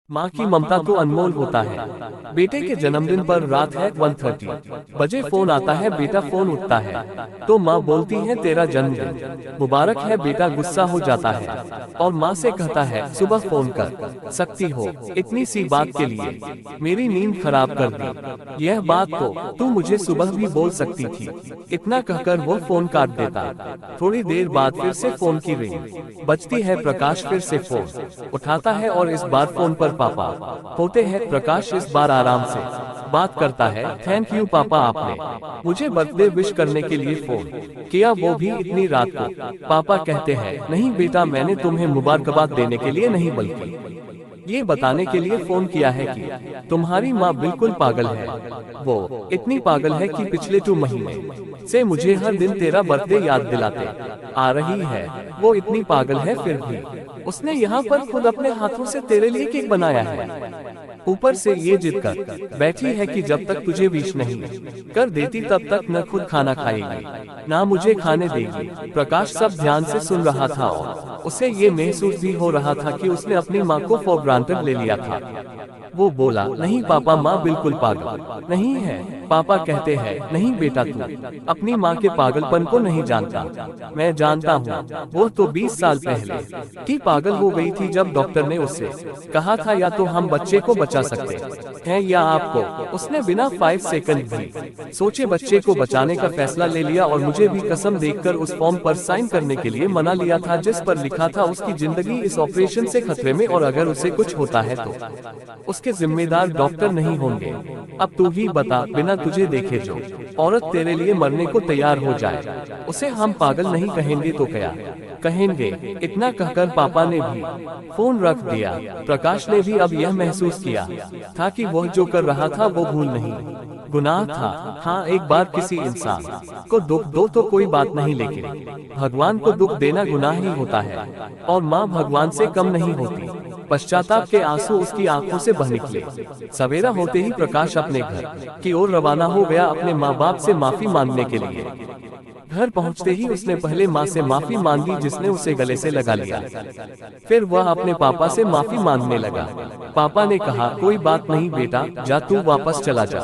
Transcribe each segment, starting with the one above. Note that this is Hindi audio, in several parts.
माँ की ममता तो अनमोल होता है। बेटे के जन्मदिन पर रात है 1:30 बजे फोन आता है, बेटा फोन उठता है तो माँ बोलती है तेरा जन्मदिन मुबारक है। बेटा गुस्सा हो जाता है और माँ से कहता है सुबह फोन कर सकती हो, इतनी सी बात के लिए मेरी नींद खराब कर दी। यह बात तो तू मुझे सुबह भी बोल सकती थी। इतना कहकर वो फोन काट देता। थोड़ी देर बाद फिर से फोन की रिंग बजती है। प्रकाश फिर से फोन उठाता है और इस बार फोन पर पापा होते हैं। प्रकाश इस बार आराम से बात करता है। थैंक यू पापा, आपने मुझे बर्थडे विश करने के लिए फोन किया, वो भी इतनी रात को। पापा कहते हैं नहीं बेटा, मैंने तुम्हें मुबारकबाद देने के लिए नहीं बल्कि ये बताने के लिए फोन किया है कि तुम्हारी माँ बिल्कुल पागल है। वो इतनी पागल है कि पिछले 2 महीने से मुझे हर दिन तेरा बर्थडे याद दिलाते आ रही है। वो इतनी पागल है, फिर भी उसने यहाँ पर खुद अपने हाथों से तेरे लिए केक बनाया है। ऊपर से ये जिद कर बैठी है कि जब तक तुझे विश नहीं कर देती तब तक न खुद खाना खाएगी ना मुझे खाने देगी। प्रकाश सब ध्यान से सुन रहा था और उसे ये महसूस भी हो रहा था कि उसने अपनी माँ को फॉर ग्रांटेड ले लिया था। वो बोला नहीं पापा, माँ बिल्कुल पागल नहीं है। पापा कहते हैं नहीं बेटा, तू अपनी माँ के पागलपन को नहीं जानता। मैं जानता हूँ, वो तो 20 साल पहले की पागल हो गई थी जब डॉक्टर ने उससे कहा था या तो हम बच्चे को बचा सकते हैं या आपको। उसने बिना 5 सेकंड भी सोचे बच्चे को बचाने का फैसला ले लिया और मुझे भी कसम देकर उस फॉर्म पर साइन करने के लिए मना लिया था जिस पर लिखा था उसकी जिंदगी इस ऑपरेशन से खतरे में और अगर उसे कुछ होता है तो उसके जिम्मेदार डॉक्टर नहीं होंगे। अब तू ही बता, बिना तुझे देखे जो औरत तेरे लिए मरने को तैयार हो जाए उसे हम पागल नहीं कहेंगे तो क्या कहेंगे। इतना कहकर पापा ने भी फोन रख दिया। प्रकाश ने भी अब यह महसूस किया था कि वह जो कर रहा था वो भूल नहीं, गुनाह था। हाँ, एक बार किसी इंसान को दुख दो तो कोई बात नहीं, लेकिन भगवान को दुख देना गुनाह ही होता है और माँ भगवान से कम नहीं होती। पश्चाताप के आंसू उसकी आंखों से बह निकले। सवेरा होते ही प्रकाश अपने घर की ओर रवाना हो गया अपने माँ बाप से माफी मांगने के लिए। घर पहुंचते ही उसने पहले माँ से माफी मांगी जिसने उसे गले से लगा लिया। फिर वह अपने पापा से माफी मांगने लगा। पापा ने कहा कोई बात नहीं बेटा, जा तू वापस चला जा।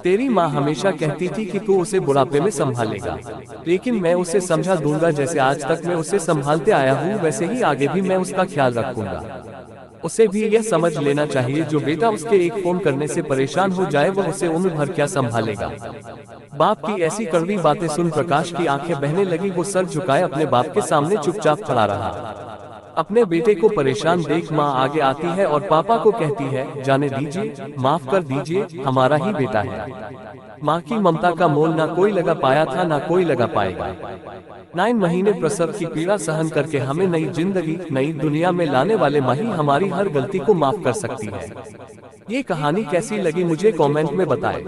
तेरी माँ हमेशा कहती थी कि तू उसे बुढ़ापे में संभालेगा, लेकिन मैं उसे समझा दूंगा। जैसे आज तक मैं उसे संभालते आया हूँ वैसे ही आगे भी मैं उसका ख्याल रखूंगा। उसे भी यह समझ लेना चाहिए जो बेटा उसके एक फोन करने से परेशान हो जाए वह उसे उम्र भर क्या संभालेगा। बाप की ऐसी कड़वी बातें सुन प्रकाश की आंखें बहने लगी। वो सर झुकाए अपने बाप के सामने चुपचाप खड़ा रहा। अपने बेटे को परेशान देख माँ आगे आती है और पापा को कहती है जाने दीजिए, माफ कर दीजिए, हमारा ही बेटा है। माँ की ममता का मोल ना कोई लगा पाया था ना कोई लगा पाएगा। 9 महीने प्रसव की पीड़ा सहन करके हमें नई जिंदगी नई दुनिया में लाने वाले माँ ही हमारी हर गलती को माफ कर सकती है। ये कहानी कैसी लगी मुझे कमेंट में बताएं।